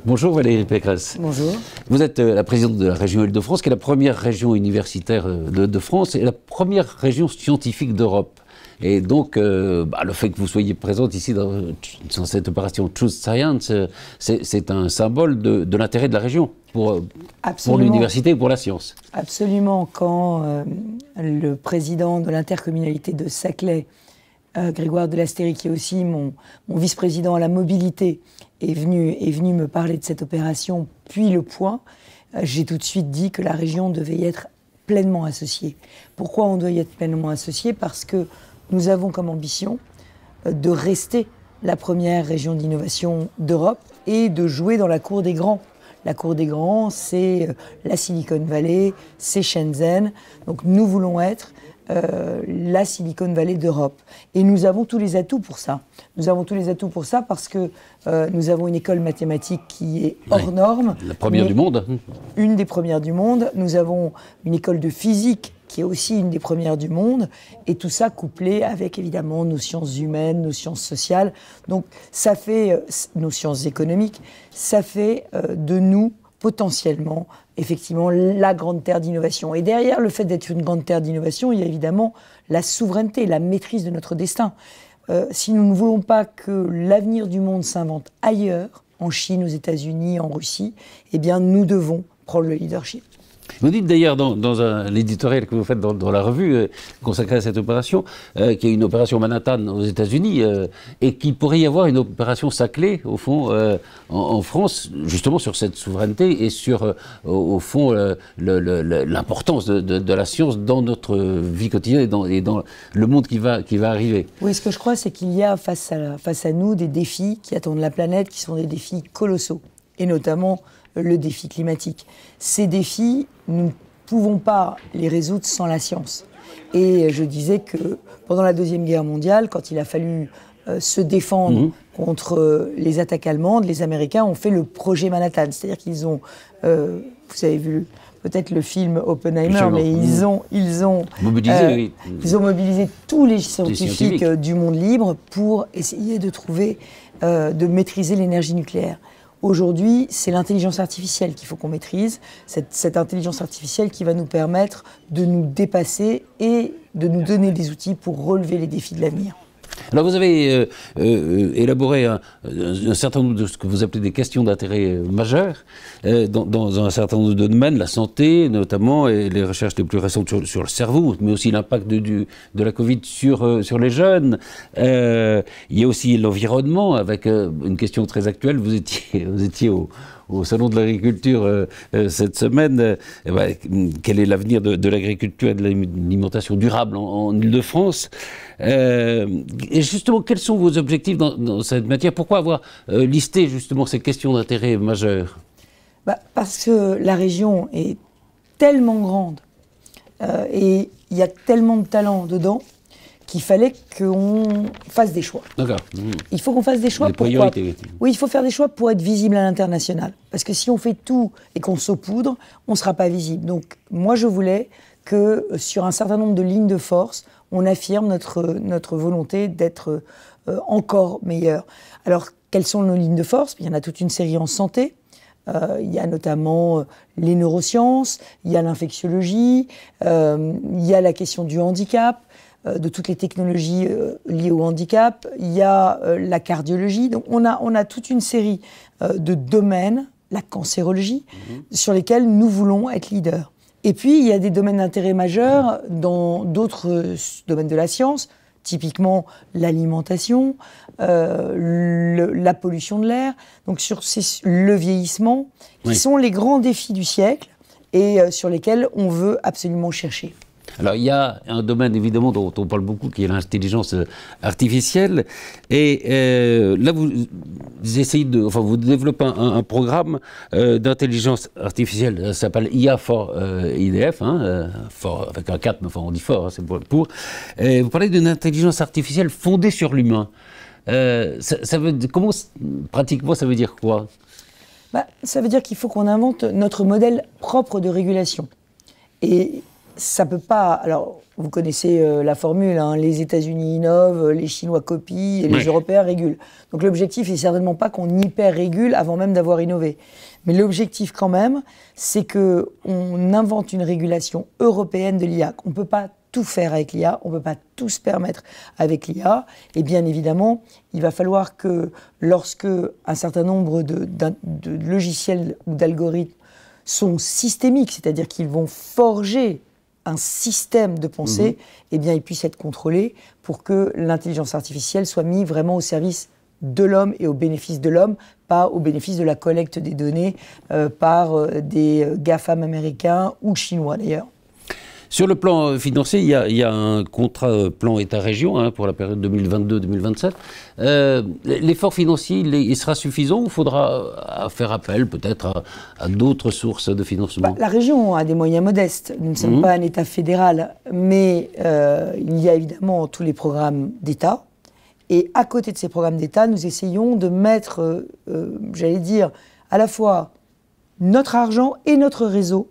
Bonjour Valérie Pécresse. Bonjour. Vous êtes la présidente de la région Île-de-France, qui est la première région universitaire de France et la première région scientifique d'Europe. Et donc, le fait que vous soyez présente ici dans cette opération Choose Science, c'est un symbole de l'intérêt de la région pour l'université et pour la science. Absolument. Quand le président de l'intercommunalité de Saclay, Grégoire Delastérie, qui est aussi mon vice-président à la mobilité, est venu me parler de cette opération, puis le point, j'ai tout de suite dit que la région devait y être pleinement associée. Pourquoi on doit y être pleinement associé? Parce que nous avons comme ambition de rester la première région d'innovation d'Europe et de jouer dans la cour des grands. La cour des grands, c'est la Silicon Valley, c'est Shenzhen. Donc nous voulons être la Silicon Valley d'Europe. Et nous avons tous les atouts pour ça. Nous avons tous les atouts pour ça parce que nous avons une école mathématique qui est hors norme. La première du monde. Une des premières du monde. Nous avons une école de physique qui est aussi une des premières du monde. Et tout ça couplé avec évidemment nos sciences humaines, nos sciences sociales. Donc ça fait, nos sciences économiques, ça fait de nous potentiellement, effectivement, la grande terre d'innovation. Et derrière le fait d'être une grande terre d'innovation, il y a évidemment la souveraineté, la maîtrise de notre destin. Si nous ne voulons pas que l'avenir du monde s'invente ailleurs, en Chine, aux États-Unis, en Russie, eh bien, nous devons prendre le leadership. Vous dites d'ailleurs dans l'éditorial que vous faites dans la revue consacrée à cette opération, qu'il y a une opération Manhattan aux États-Unis et qu'il pourrait y avoir une opération Saclay, au fond, en France, justement sur cette souveraineté et sur, au fond, l'importance de la science dans notre vie quotidienne et dans le monde qui va arriver. Oui, ce que je crois, c'est qu'il y a face à nous des défis qui attendent la planète, qui sont des défis colossaux, et notamment le défi climatique. Ces défis, nous ne pouvons pas les résoudre sans la science. Et je disais que pendant la Deuxième Guerre mondiale, quand il a fallu se défendre contre les attaques allemandes, les Américains ont fait le projet Manhattan. C'est-à-dire qu'ils ont, vous avez vu peut-être le film Oppenheimer, mais ils ont mobilisé tous les scientifiques du monde libre pour essayer de trouver, de maîtriser l'énergie nucléaire. Aujourd'hui, c'est l'intelligence artificielle qu'il faut qu'on maîtrise, cette intelligence artificielle qui va nous permettre de nous dépasser et de nous donner des outils pour relever les défis de l'avenir. Alors vous avez élaboré un certain nombre de ce que vous appelez des questions d'intérêt majeurs dans un certain nombre de domaines, la santé notamment, et les recherches les plus récentes sur le cerveau, mais aussi l'impact de la Covid sur les jeunes. Il y a aussi l'environnement, avec une question très actuelle. Vous étiez au Salon de l'agriculture cette semaine. Quel est l'avenir de l'agriculture et de l'alimentation durable en Île-de-France? Et justement, quels sont vos objectifs dans cette matière? Pourquoi avoir listé justement ces questions d'intérêt majeurs? Parce que la région est tellement grande et il y a tellement de talent dedans qu'il fallait qu'on fasse des choix. D'accord. Il faut qu'on fasse des choix. Des priorités. Oui, il faut faire des choix pour être visible à l'international. Parce que si on fait tout et qu'on saupoudre, on ne sera pas visible. Donc moi, je voulais que sur un certain nombre de lignes de force, on affirme notre volonté d'être encore meilleur. Alors, quelles sont nos lignes de force? Il y en a toute une série en santé. Il y a notamment les neurosciences, il y a l'infectiologie, il y a la question du handicap, de toutes les technologies liées au handicap, il y a la cardiologie. Donc on a toute une série de domaines, la cancérologie, sur lesquels nous voulons être leaders. Et puis il y a des domaines d'intérêt majeurs dans d'autres domaines de la science, typiquement l'alimentation, la pollution de l'air, donc le vieillissement, qui sont les grands défis du siècle et sur lesquels on veut absolument chercher. Alors, il y a un domaine, évidemment, dont on parle beaucoup, qui est l'intelligence artificielle. Et là, vous vous développez un programme d'intelligence artificielle. Ça s'appelle IA for IDF, avec un 4, mais enfin, on dit fort, c'est pour. Vous parlez d'une intelligence artificielle fondée sur l'humain. Pratiquement, ça veut dire quoi? Ça veut dire qu'il faut qu'on invente notre modèle propre de régulation. Et ça peut pas... Alors, Vous connaissez la formule, hein, les États-Unis innovent, les Chinois copient et les Européens régulent. Donc l'objectif n'est certainement pas qu'on hyper-régule avant même d'avoir innové. Mais l'objectif quand même, c'est qu'on invente une régulation européenne de l'IA. On ne peut pas tout faire avec l'IA, on ne peut pas tout se permettre avec l'IA. Et bien évidemment, il va falloir que lorsque un certain nombre de logiciels ou d'algorithmes sont systémiques, c'est-à-dire qu'ils vont forger un système de pensée, eh bien, ils puissent être contrôlés pour que l'intelligence artificielle soit mise vraiment au service de l'homme et au bénéfice de l'homme, pas au bénéfice de la collecte des données par des GAFAM américains ou chinois d'ailleurs. Sur le plan financier, il y a un contrat plan État-région pour la période 2022-2027. L'effort financier, il sera suffisant ou faudra faire appel peut-être à d'autres sources de financement? La région a des moyens modestes. Nous ne sommes pas un État fédéral, mais il y a évidemment tous les programmes d'État. Et à côté de ces programmes d'État, nous essayons de mettre, j'allais dire, à la fois notre argent et notre réseau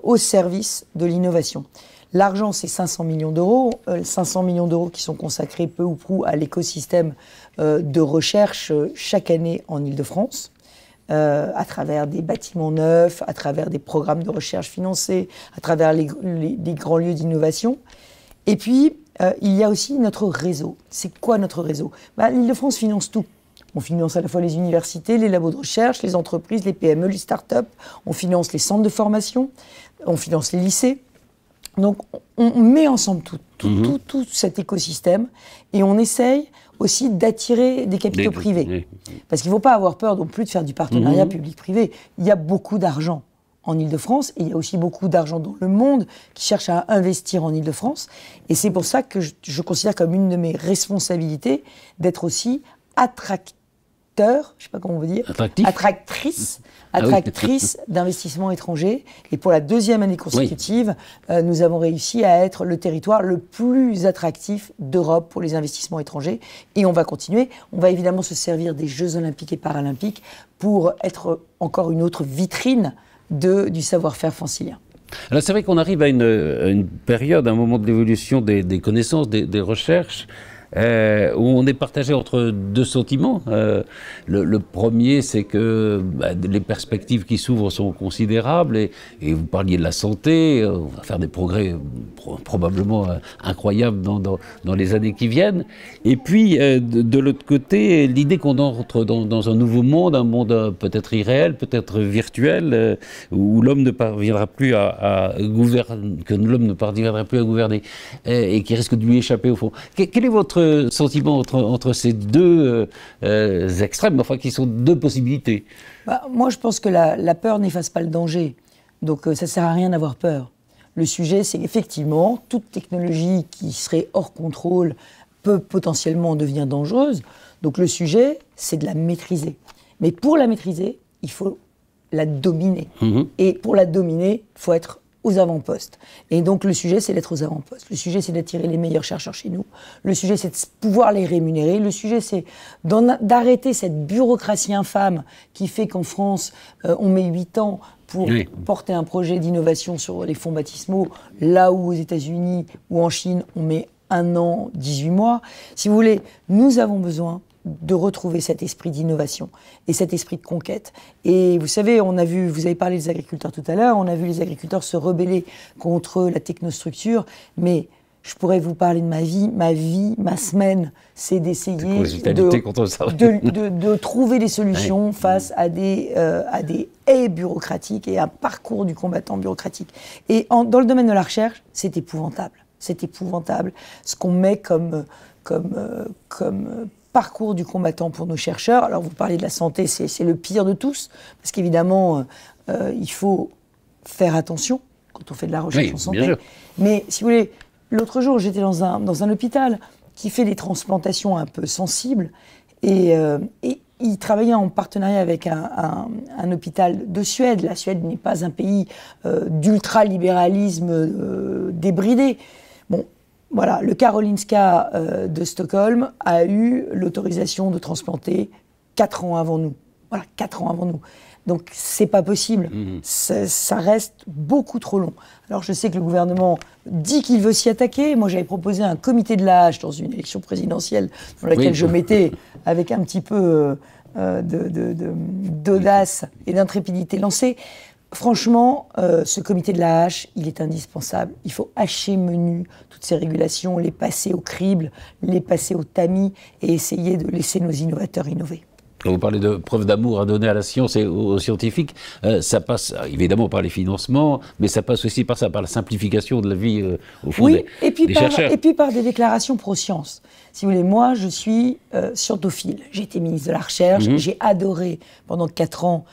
au service de l'innovation. L'argent, c'est 500 millions d'euros. 500 millions d'euros qui sont consacrés peu ou prou à l'écosystème de recherche chaque année en Île-de-France, à travers des bâtiments neufs, à travers des programmes de recherche financés, à travers les grands lieux d'innovation. Et puis, il y a aussi notre réseau. C'est quoi notre réseau? L'Île-de-France finance tout. On finance à la fois les universités, les labos de recherche, les entreprises, les PME, les start-up. On finance les centres de formation, on finance les lycées. Donc, on met ensemble tout cet écosystème et on essaye aussi d'attirer des capitaux privés. Parce qu'il ne faut pas avoir peur non plus de faire du partenariat public-privé. Il y a beaucoup d'argent en Île-de-France et il y a aussi beaucoup d'argent dans le monde qui cherche à investir en Île-de-France. Et c'est pour ça que je considère comme une de mes responsabilités d'être aussi attracteur, je ne sais pas comment on veut dire, attractrice d'investissements étrangers. Et pour la deuxième année consécutive, nous avons réussi à être le territoire le plus attractif d'Europe pour les investissements étrangers. Et on va continuer. On va évidemment se servir des Jeux Olympiques et Paralympiques pour être encore une autre vitrine du savoir-faire francilien. Alors c'est vrai qu'on arrive à une période, un moment de l'évolution des connaissances, des recherches, où on est partagé entre deux sentiments. Le premier, c'est que les perspectives qui s'ouvrent sont considérables et vous parliez de la santé, on va faire des progrès probablement incroyables dans les années qui viennent. Et puis, de l'autre côté, l'idée qu'on entre dans un nouveau monde, un monde peut-être irréel, peut-être virtuel, où l'homme ne parviendra plus à gouverner, que l'homme ne parviendra plus à gouverner et qui risque de lui échapper au fond. Quel est votre sentiment entre ces deux extrêmes, enfin qui sont deux possibilités? Moi, je pense que la peur n'efface pas le danger. Donc, ça ne sert à rien d'avoir peur. Le sujet, c'est effectivement toute technologie qui serait hors contrôle peut potentiellement devenir dangereuse. Donc, le sujet, c'est de la maîtriser. Mais pour la maîtriser, il faut la dominer. Et pour la dominer, il faut être aux avant-postes. Et donc le sujet, c'est d'être aux avant-postes. Le sujet, c'est d'attirer les meilleurs chercheurs chez nous. Le sujet, c'est de pouvoir les rémunérer. Le sujet, c'est d'arrêter cette bureaucratie infâme qui fait qu'en France, on met 8 ans pour porter un projet d'innovation sur les fonds baptismaux, là où aux États-Unis ou en Chine, on met 1 an, 18 mois. Si vous voulez, nous avons besoin de retrouver cet esprit d'innovation et cet esprit de conquête. Et vous savez, vous avez parlé des agriculteurs tout à l'heure, on a vu les agriculteurs se rebeller contre la technostructure, mais je pourrais vous parler de ma semaine, c'est d'essayer de trouver des solutions face à des haies bureaucratiques et un parcours du combattant bureaucratique. Et dans le domaine de la recherche, c'est épouvantable. C'est épouvantable ce qu'on met comme parcours du combattant pour nos chercheurs. Alors vous parlez de la santé, c'est le pire de tous, parce qu'évidemment, il faut faire attention quand on fait de la recherche en santé. Mais si vous voulez, l'autre jour, j'étais dans un hôpital qui fait des transplantations un peu sensibles, et il travaillait en partenariat avec un hôpital de Suède. La Suède n'est pas un pays d'ultralibéralisme débridé. Bon, voilà, le Karolinska de Stockholm a eu l'autorisation de transplanter 4 ans avant nous. Voilà, 4 ans avant nous. Donc c'est pas possible. Ça reste beaucoup trop long. Alors je sais que le gouvernement dit qu'il veut s'y attaquer. Moi j'avais proposé un comité de la hache dans une élection présidentielle dans laquelle je mettais avec un petit peu d'audace et d'intrépidité lancée. Franchement, ce comité de la hache, il est indispensable. Il faut hacher menu toutes ces régulations, les passer au crible, les passer au tamis et essayer de laisser nos innovateurs innover. Quand vous parlez de preuve d'amour à donner à la science et aux scientifiques, ça passe évidemment par les financements, mais ça passe aussi par ça, par la simplification de la vie au fond des chercheurs. Et puis par des déclarations pro-science. Si vous voulez, moi je suis scientophile. J'ai été ministre de la Recherche, j'ai adoré pendant 4 ans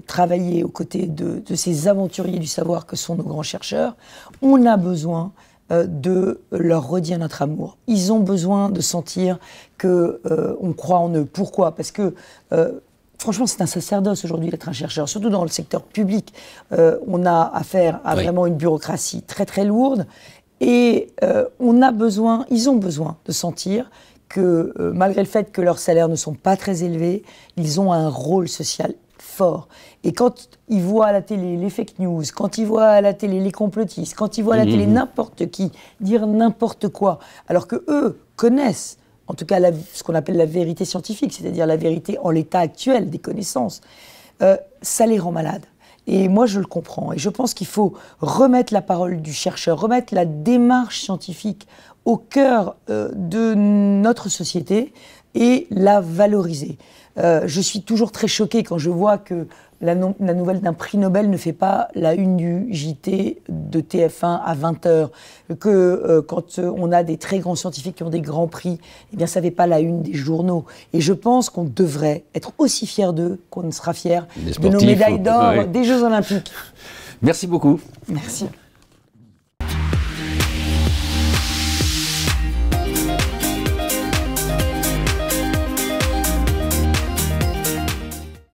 travailler aux côtés de ces aventuriers du savoir que sont nos grands chercheurs. On a besoin de leur redire notre amour. Ils ont besoin de sentir qu'on croit en eux. Pourquoi ? Parce que, franchement, c'est un sacerdoce aujourd'hui d'être un chercheur, surtout dans le secteur public. On a affaire à vraiment une bureaucratie très très lourde et ils ont besoin de sentir que, malgré le fait que leurs salaires ne sont pas très élevés, ils ont un rôle social fort. Et quand ils voient à la télé les fake news, quand ils voient à la télé les complotistes, quand ils voient à la télé n'importe qui dire n'importe quoi, alors que eux connaissent, en tout cas ce qu'on appelle la vérité scientifique, c'est-à-dire la vérité en l'état actuel des connaissances, ça les rend malades. Et moi, je le comprends. Et je pense qu'il faut remettre la parole du chercheur, remettre la démarche scientifique au cœur de notre société et la valoriser. Je suis toujours très choquée quand je vois que la nouvelle d'un prix Nobel ne fait pas la une du JT de TF1 à 20h, que quand on a des très grands scientifiques qui ont des grands prix, eh bien ça ne fait pas la une des journaux. Et je pense qu'on devrait être aussi fiers d'eux qu'on sera fiers de nos médailles d'or des Jeux Olympiques. Merci beaucoup. Merci.